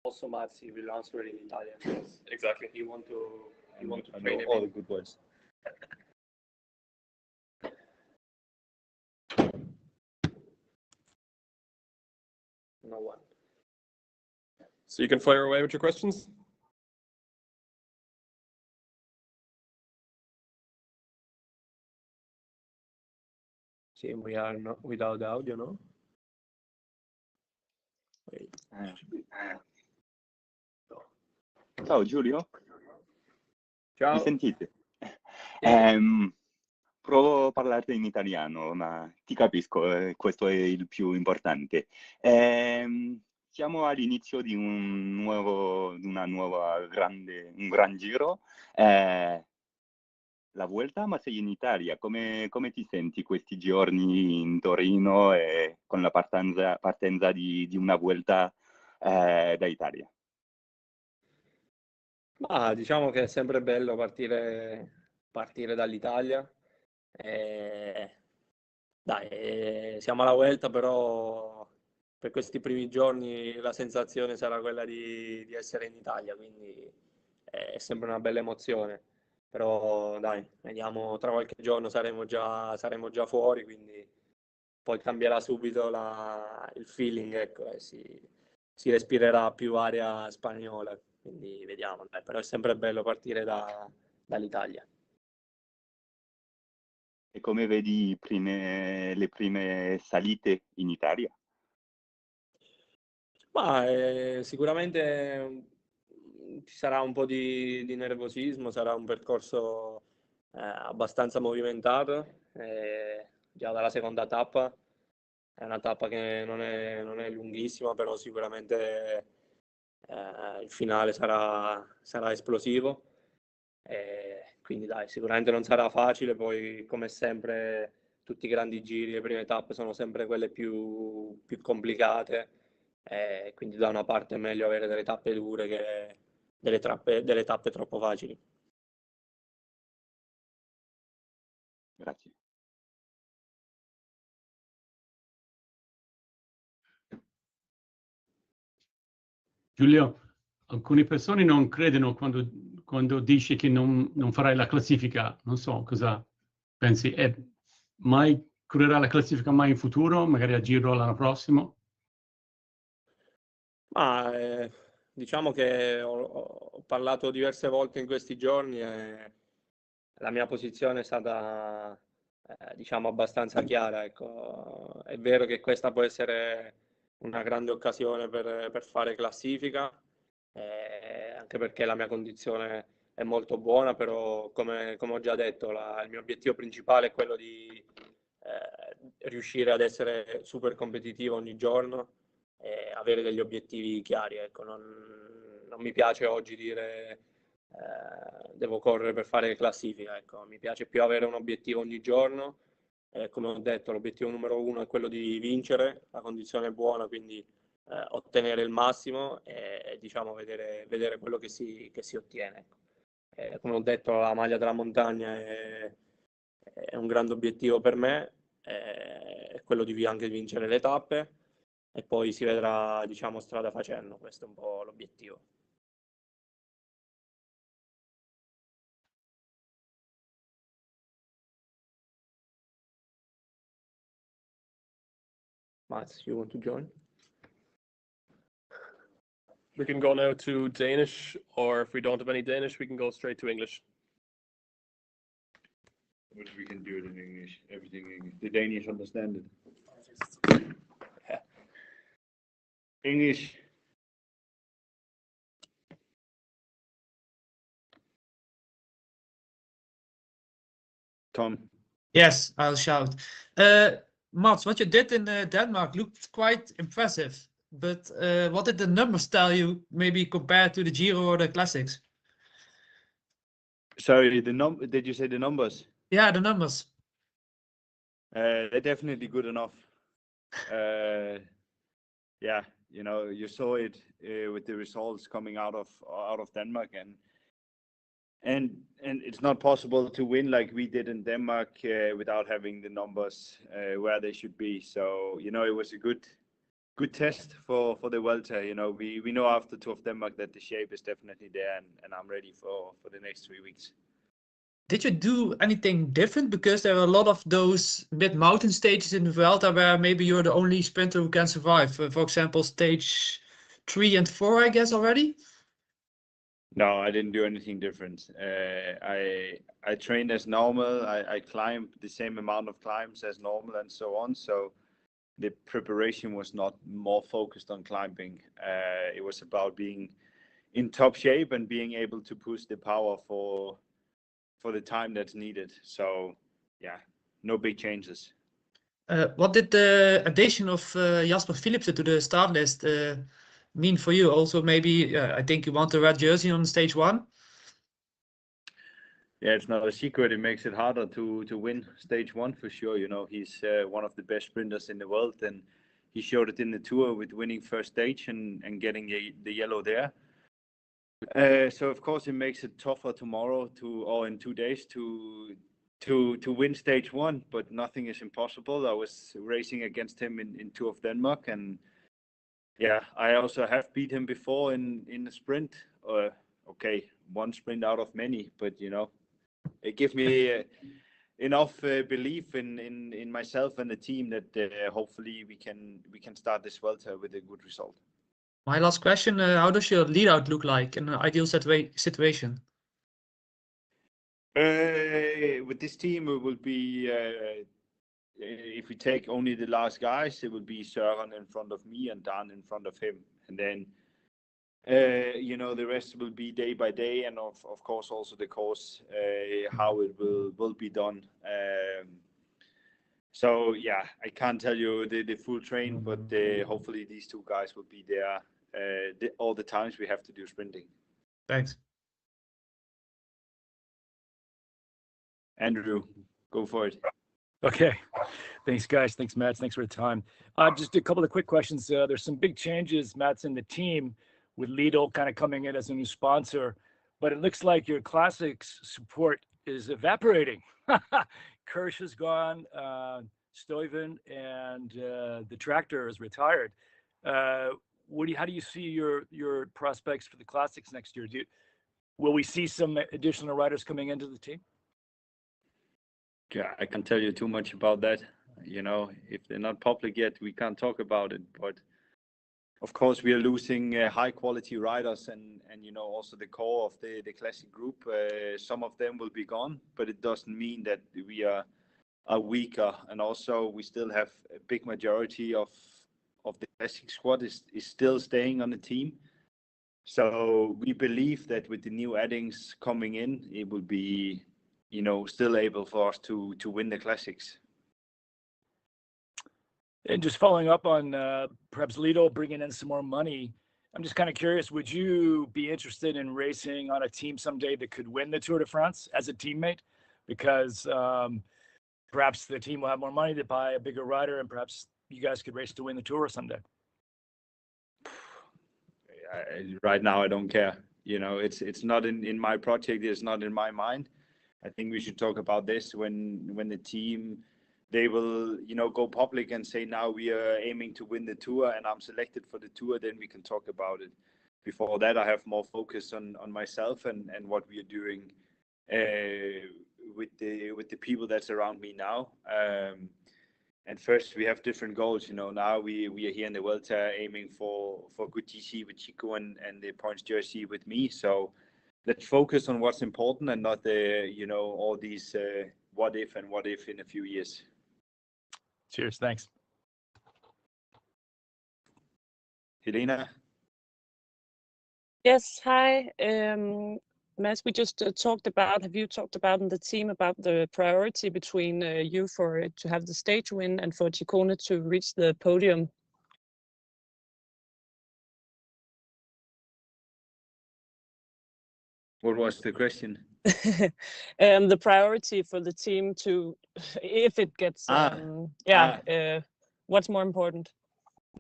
also Mazzi will answer in Italian. Yes, exactly. You want to I train know him all in. the good words. No one. So you can fire away with your questions. See, we are not without audio, no? Wait. Ciao Giulio, Ciao. mi sentite? Provo a parlarti in italiano, ma ti capisco, questo è il più importante. Siamo all'inizio di un gran giro, la Vuelta, ma sei in Italia. Come ti senti questi giorni in Torino e con la partenza di una Vuelta da Italia? Ma diciamo che è sempre bello partire dall'Italia. Dai, siamo alla Vuelta, però per questi primi giorni la sensazione sarà quella di essere in Italia, quindi è sempre una bella emozione. Però dai, vediamo, tra qualche giorno saremo già fuori, quindi poi cambierà subito il feeling, ecco, e si respirerà più aria spagnola, quindi vediamo, dai, però è sempre bello partire dall'Italia. E come vedi le prime salite in Italia? Ma sicuramente ci sarà un po' di nervosismo, sarà un percorso abbastanza movimentato, già dalla seconda tappa. È una tappa che non è lunghissima, però sicuramente il finale sarà esplosivo. Quindi dai, sicuramente non sarà facile, poi come sempre tutti i grandi giri, le prime tappe sono sempre quelle più complicate, quindi da una parte è meglio avere delle tappe dure che delle tappe troppo facili. Grazie. Giulio, alcune persone non credono quando dici che non farai la classifica. Non so cosa pensi. Mai correrà la classifica mai in futuro, magari a Giro l'anno prossimo? Ma diciamo che ho parlato diverse volte in questi giorni e la mia posizione è stata diciamo abbastanza chiara, ecco. È vero che questa può essere una grande occasione per fare classifica, anche perché la mia condizione è molto buona, però come ho già detto il mio obiettivo principale è quello di riuscire ad essere super competitivo ogni giorno e avere degli obiettivi chiari, ecco. Non mi piace oggi dire devo correre per fare classifica, ecco. Mi piace più avere un obiettivo ogni giorno. Come ho detto, l'obiettivo numero uno è quello di vincere, la condizione è buona, quindi ottenere il massimo e diciamo vedere quello che si ottiene, ecco. Come ho detto, la maglia della montagna è un grande obiettivo per me, è quello di anche vincere le tappe e poi si vedrà, diciamo, strada facendo. Questo è un po' l'obiettivo. Mats, you want to join? We can go now to Danish, or if we don't have any Danish, we can go straight to English. But we can do it in English, everything in English. The Danish understand it. Yeah. English. Tom. Yes, I'll shout. Mats, what you did in Denmark looked quite impressive, but what did the numbers tell you, maybe compared to the Giro or the Classics? Sorry, did you say the numbers? Yeah, the numbers. They're definitely good enough. Yeah, you know, you saw it with the results coming out of Denmark, and it's not possible to win like we did in Denmark without having the numbers where they should be. So you know, it was a good good test for the Vuelta. You know, we know after Tour of Denmark that the shape is definitely there, and I'm ready for the next 3 weeks. Did you do anything different? Because there are a lot of those mid-mountain stages in the Vuelta where maybe you're the only sprinter who can survive. For example, stage 3 and 4, I guess, already? No, I didn't do anything different. I trained as normal. I climbed the same amount of climbs as normal and so on. So the preparation was not more focused on climbing. It was about being in top shape and being able to push the power for the time that's needed. So yeah, no big changes. What did the addition of Jasper Philipsen to the start list mean for you? Also, maybe I think you want the red jersey on stage 1. Yeah, it's not a secret. It makes it harder to win stage 1 for sure. You know, he's one of the best sprinters in the world, and he showed it in the Tour with winning first stage and getting the yellow there. So of course it makes it tougher tomorrow or in 2 days to win stage 1, but nothing is impossible. I was racing against him in Tour of Denmark, and yeah, I also have beat him before in the sprint. Okay, one sprint out of many, but you know, it gives me enough belief in myself and the team that hopefully we can start this Vuelta with a good result. My last question, how does your lead out look like in an ideal situation? With this team, it will be, if we take only the last guys, it will be Søren in front of me and Dan in front of him. And then, you know, the rest will be day by day, and of course also the course, how it will be done. So yeah, I can't tell you the full train, but hopefully these 2 guys will be there all the times we have to do sprinting. Thanks. Andrew, go for it. Okay. Thanks, guys. Thanks, Mats. Thanks for the time. Just a couple of quick questions. There's some big changes, Mats, in the team with Lidl kind of coming in as a new sponsor, but it looks like your classics support is evaporating. Kirsch is gone, Stuyven, and the tractor is retired. How do you see your prospects for the classics next year? Will we see some additional riders coming into the team? Yeah, I can't tell you too much about that. You know, if they're not public yet, we can't talk about it. But of course, we are losing high quality riders, and you know, also the core of the classic group. Some of them will be gone, but it doesn't mean that we are weaker. And also, we still have a big majority of the classic squad is still staying on the team. So we believe that with the new addings coming in, it will be, you know, still able for us to win the classics. And just following up on perhaps Lidl bringing in some more money, I'm just kind of curious, would you be interested in racing on a team someday that could win the Tour de France as a teammate? Because perhaps the team will have more money to buy a bigger rider, and perhaps you guys could race to win the Tour someday. Right now, I don't care. You know, it's not in my project. It's not in my mind. I think we should talk about this when the team, they will, you know, go public and say, now we are aiming to win the Tour and I'm selected for the Tour, then we can talk about it. Before that, I have more focus on myself and what we are doing with the people that's around me now. And first, we have different goals. You know, now we are here in the Vuelta aiming for good GC with Ciccone and the points jersey with me. So let's focus on what's important and not you know, all these what if in a few years. Cheers. Thanks. Helena? Yes, hi. Mads, we just have you talked about in the team about the priority between you to have the stage win and for Ciccone to reach the podium? What was the question? The priority for the team to, if it gets, what's more important?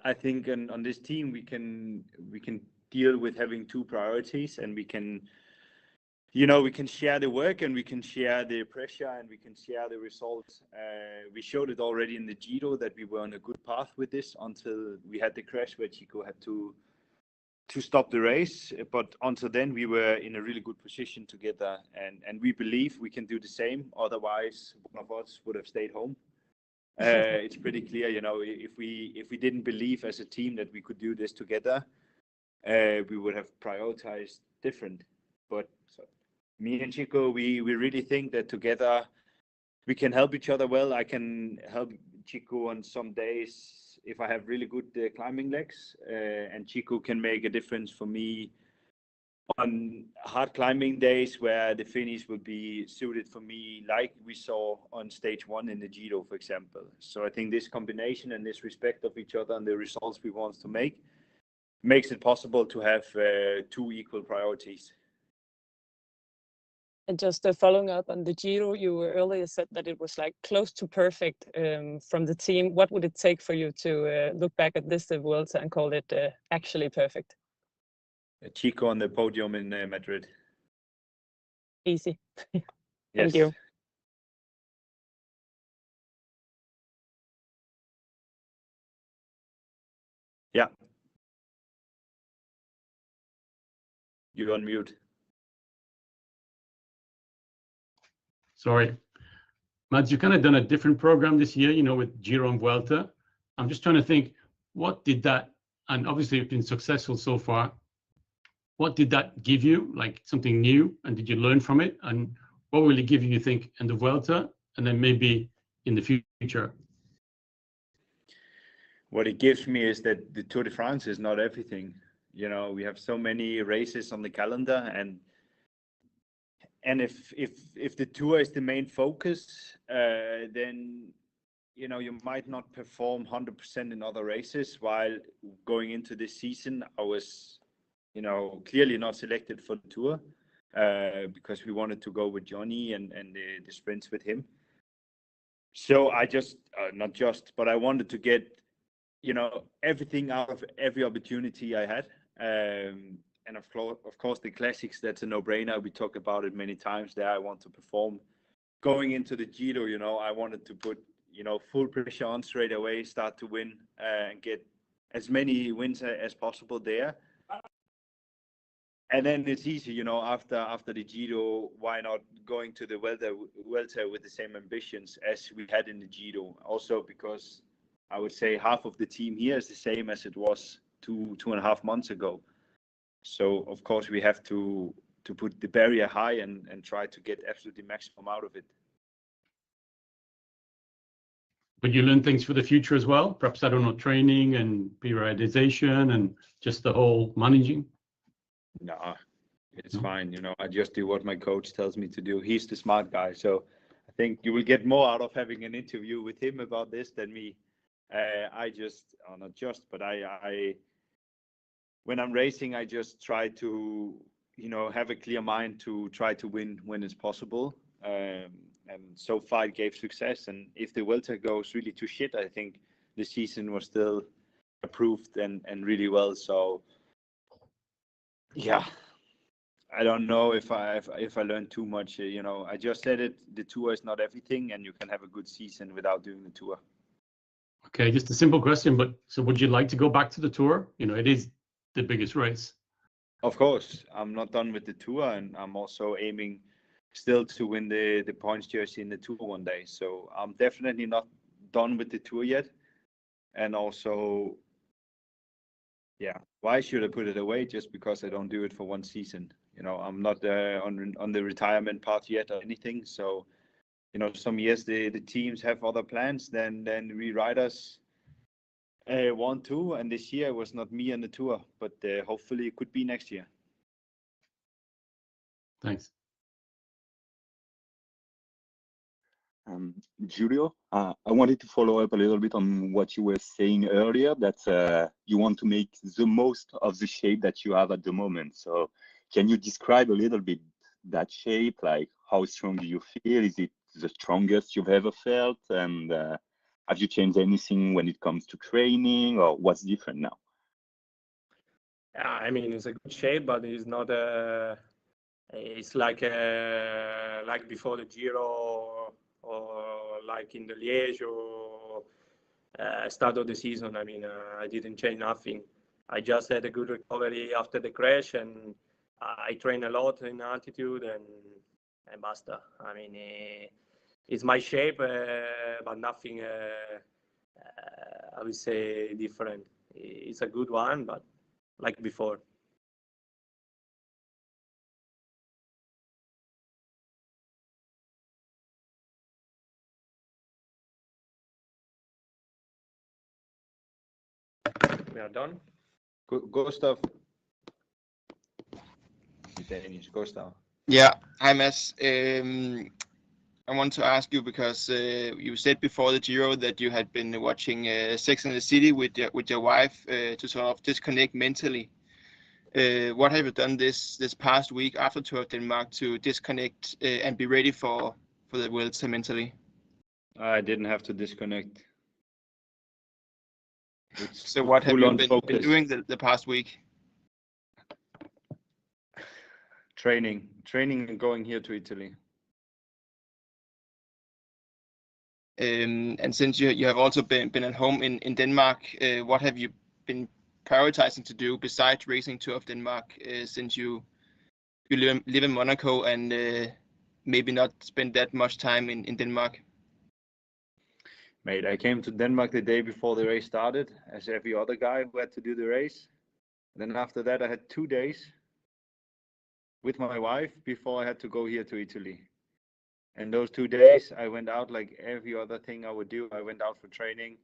I think on this team we can deal with having 2 priorities, and we can you know, we can share the work and we can share the pressure and we can share the results. We showed it already in the Giro that we were on a good path with this until we had the crash where Ciccone had to stop the race. But until then, we were in a really good position together, and we believe we can do the same. Otherwise, one of us would have stayed home. It's pretty clear, you know, if we didn't believe as a team that we could do this together, we would have prioritized different. But me and Ciccone, we really think that together we can help each other well. I can help Ciccone on some days if I have really good climbing legs, and Ciccone can make a difference for me on hard climbing days where the finish would be suited for me, like we saw on stage 1 in the Giro, for example. So I think this combination and this respect of each other and the results we want to make makes it possible to have 2 equal priorities. And just following up on the Giro, you earlier said that it was like close to perfect from the team. What would it take for you to look back at this Vuelta and call it actually perfect? Ciccone on the podium in Madrid. Easy. Yes. Thank you. Yeah. You're on mute. Sorry. Mads, you've kind of done a different program this year, you know, with Giro and Vuelta. I'm just trying to think, what did that, and obviously you've been successful so far, what did that give you, like something new, and did you learn from it? And what will it give you think, in the Vuelta, and then maybe in the future? What it gives me is that the Tour de France is not everything. You know, we have so many races on the calendar, and if the Tour is the main focus, then, you know, you might not perform 100% in other races. While going into this season, I was, you know, clearly not selected for the Tour because we wanted to go with Johnny and the sprints with him. So I just, not just, but I wanted to get, you know, everything out of every opportunity I had. And of course, the classics, that's a no-brainer. We talked about it many times there. I want to perform. Going into the Giro, you know, I wanted to put, you know, full pressure on straight away, start to win and get as many wins as possible there. And then it's easy, you know, after the Giro, why not going to the Vuelta with the same ambitions as we had in the Giro? Also because I would say half of the team here is the same as it was 2.5 months ago. So of course we have to put the barrier high and try to get absolutely maximum out of it. But you learn things for the future as well? Perhaps, I don't know, training and periodization and just the whole managing? No, it's fine. You know, I just do what my coach tells me to do. He's the smart guy. So I think you will get more out of having an interview with him about this than me. I just, or not just, but I when I'm racing, I just try to, you know, have a clear mind to try to win when it's possible. And so far it gave success. And if the Vuelta goes really to shit, I think the season was still approved and really well. So yeah, I don't know if I learned too much. You know, I just said it. The Tour is not everything, and you can have a good season without doing the Tour. Okay, just a simple question, but so would you like to go back to the Tour? You know, it is the biggest race. Of course, I'm not done with the Tour, and I'm also aiming still to win the points jersey in the Tour one day. So I'm definitely not done with the Tour yet. And also, yeah, why should I put it away just because I don't do it for one season? You know, I'm not on the retirement path yet or anything. So, you know, some years the teams have other plans than we riders want to. And this year it was not me on the Tour, but hopefully it could be next year. Thanks. Giulio, I wanted to follow up a little bit on what you were saying earlier, that you want to make the most of the shape that you have at the moment. So can you describe a little bit that shape? Like, how strong do you feel? Is it the strongest you've ever felt? And have you changed anything when it comes to training, or what's different now? Yeah, I mean, it's a good shape, but it's not It's like before the Giro or like in the Liège or start of the season. I mean, I didn't change nothing. I just had a good recovery after the crash, and I train a lot in altitude and basta. I mean, it's my shape, but nothing, I would say, different. It's a good one, but like before. We are done. Gustav. Danish, Gustav. Yeah, hi Mads. I want to ask you because you said before the Giro that you had been watching Sex and the City with your wife to sort of disconnect mentally. What have you done this past week after Tour of Denmark to disconnect and be ready for the Vuelta mentally? I didn't have to disconnect. So what have you been doing the past week? Training and going here to Italy. And since you have also been at home in Denmark, what have you been prioritizing to do besides racing Tour of Denmark since you live in Monaco and maybe not spend that much time in Denmark? Mate, I came to Denmark the day before the race started, as every other guy who had to do the race. Then after that, I had 2 days with my wife before I had to go here to Italy. And those 2 days, I went out like every other thing I would do. I went out for training,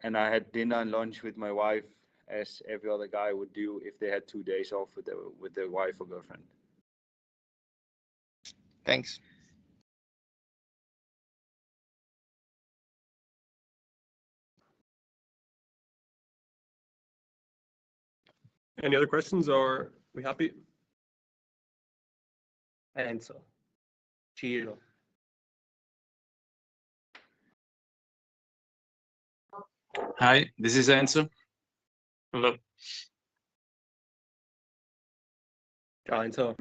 and I had dinner and lunch with my wife, as every other guy would do if they had 2 days off with their wife or girlfriend. Thanks. Any other questions, or are we happy? Enzo, Giro. Hi, this is Enzo. Hello. Ciao, Enzo.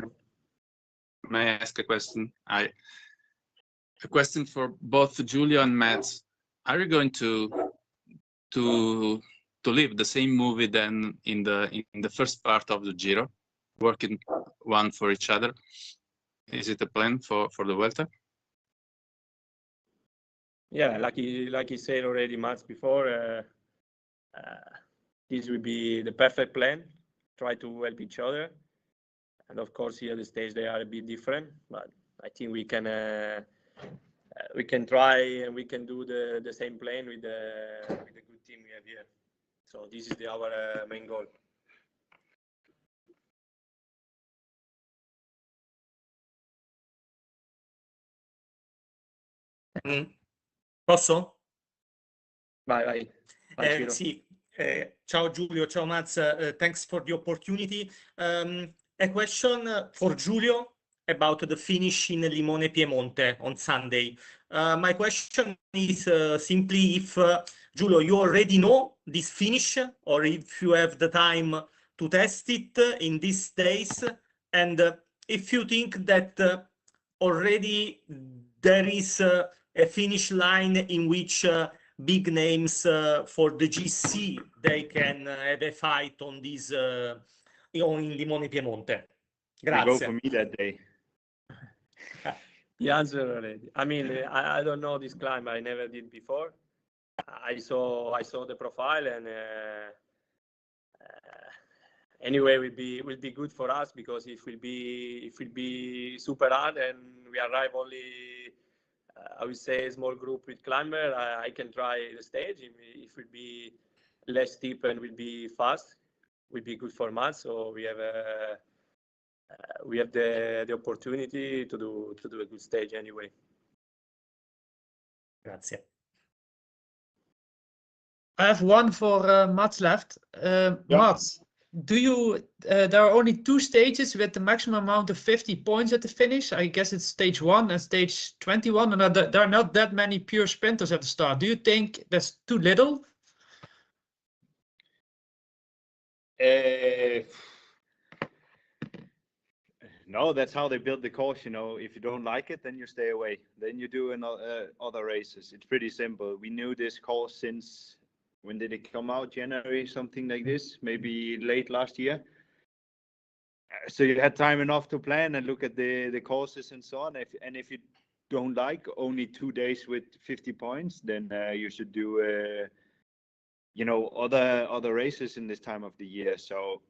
May I ask a question? A question for both Giulio and Matt. Are you going to live the same movie than in the first part of the Giro, working one for each other? Is it a plan for the Vuelta? Yeah, like you said already months before, this will be the perfect plan. Try to help each other, and of course here the stage they are a bit different, but I think we can try and we can do the same plan with the good team we have here. So this is our main goal. Posso? Vai. Ciro. Sì, ciao Giulio, ciao Mats, thanks for the opportunity. A question for Giulio about the finish in Limone Piemonte on Sunday. My question is simply if, Giulio, you already know this finish, or if you have the time to test it in these days, and if you think that already there is a finish line in which big names for the GC, they can have a fight on this in Limone Piemonte. Grazie. You go for me that day. The answer already. I mean, I don't know this climb. I never did before. I saw the profile, and anyway, will be good for us because it will be super hard, and we arrive only. I would say a small group with climber. I can try the stage. It will be less steep and will be fast. Will be good for us. So we have the opportunity to do a good stage anyway. Grazie. I have one for Mats left. Mats, there are only 2 stages with the maximum amount of 50 points at the finish. I guess it's stage 1 and stage 21, and there are not that many pure sprinters at the start. Do you think that's too little? No, that's how they build the course. You know, if you don't like it, then you stay away. Then you do other races. It's pretty simple. We knew this course since, when did it come out? January, something like this, maybe late last year. So you had time enough to plan and look at the courses and so on. If you don't like only 2 days with 50 points, then you should do you know, other races in this time of the year. So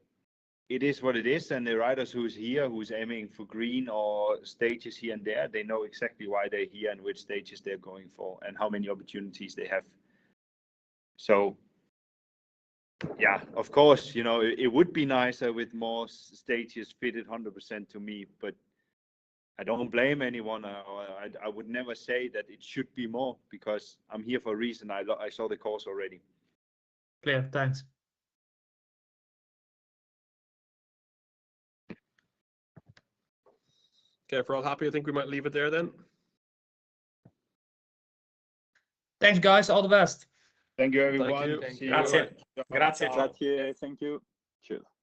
it is what it is, and the riders who's aiming for green or stages here and there, they know exactly why they're here and which stages they're going for and how many opportunities they have. So yeah, of course, you know, it would be nicer with more stages fitted 100% to me, but I don't blame anyone. I would never say that it should be more, because I'm here for a reason. I saw the course already. Clear, thanks. Okay, if we're all happy, I think we might leave it there then. Thanks, guys. All the best. Thank you, everyone. Thank you. See you. Grazie. Grazie. Ciao. Grazie, thank you. Cheers.